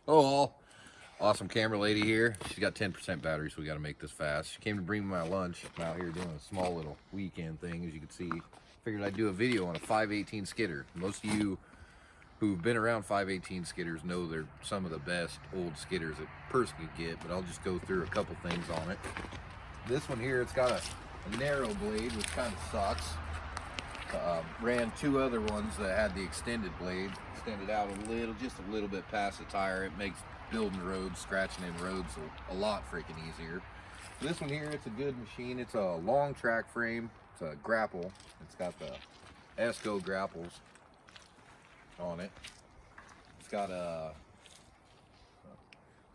Oh, awesome camera lady here. She's got 10% battery, so we got to make this fast. She came to bring me my lunch. I'm out here doing a small little weekend thing, as you can see. Figured I'd do a video on a 518 Skidder. Most of you who've been around 518 Skidders know they're some of the best old Skidders a person could get, but I'll just go through a couple things on it. This one here, it's got a narrow blade, which kind of sucks. Ran two other ones that had the extended blade, extended out just a little bit past the tire. It makes building roads, scratching in roads a lot freaking easier. This one here, it's a good machine. It's a long track frame. It's a grapple. It's got the ESCO grapples on it. It's got a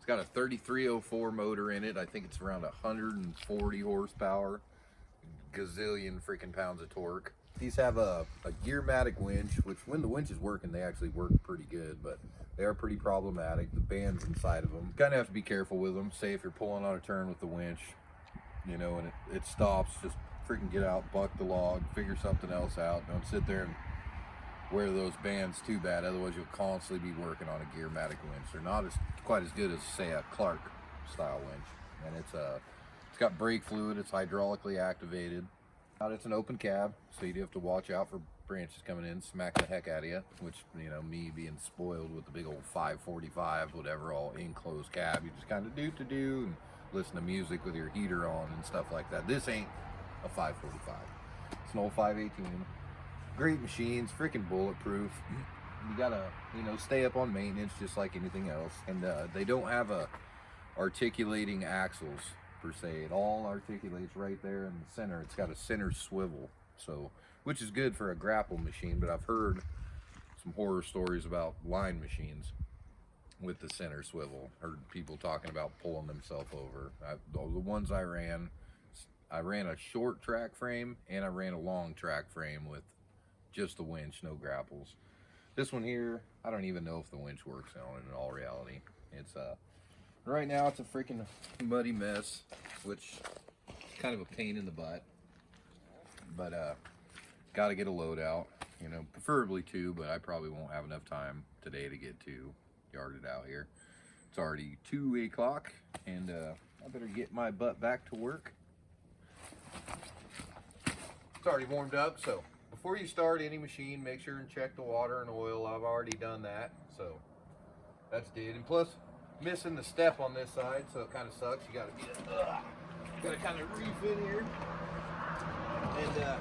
3304 motor in it. I think it's around 140 horsepower, gazillion freaking pounds of torque. These have a Gearmatic winch, which when the winch is working, they actually work pretty good, but they are pretty problematic. The bands inside of them, kind of have to be careful with them. Say if you're pulling on a turn with the winch, you know, and it stops, just freaking get out, buck the log, figure something else out. Don't sit there and wear those bands too bad, otherwise you'll constantly be working on a Gearmatic winch. They're not quite as good as, say, a Clark style winch, and it's got brake fluid. It's hydraulically activated. It's an open cab, so you do have to watch out for branches coming in, smack the heck out of you, which, you know, me being spoiled with the big old 545, whatever, all enclosed cab, you just kind of do and listen to music with your heater on and stuff like that. This ain't a 545. It's an old 518. Great machines, freaking bulletproof. You gotta, you know, stay up on maintenance just like anything else. And they don't have articulating axles per se. It all articulates right there in the center. It's got a center swivel, so, which is good for a grapple machine, but I've heard some horror stories about line machines with the center swivel. Heard people talking about pulling themselves over. The ones I ran a short track frame and I ran a long track frame with just the winch, no grapples. This one here, I don't even know if the winch works on it in all reality. It's right now it's a freaking muddy mess, which is kind of a pain in the butt. But got to get a load out, you know, preferably two, but I probably won't have enough time today to get two yarded out here. It's already 2 o'clock, and I better get my butt back to work. It's already warmed up, so before you start any machine, make sure and check the water and oil. I've already done that, so that's did. And plus, missing the step on this side, so it kind of sucks. You gotta kind of reef in here. And to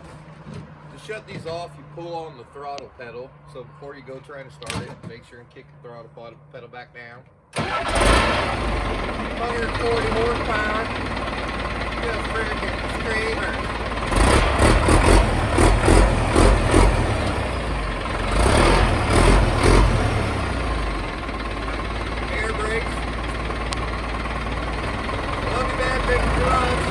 shut these off, you pull on the throttle pedal. So before you go trying to start it, make sure and kick the throttle pedal back down. 140 horsepower. Just freaking screamer. Big drugs.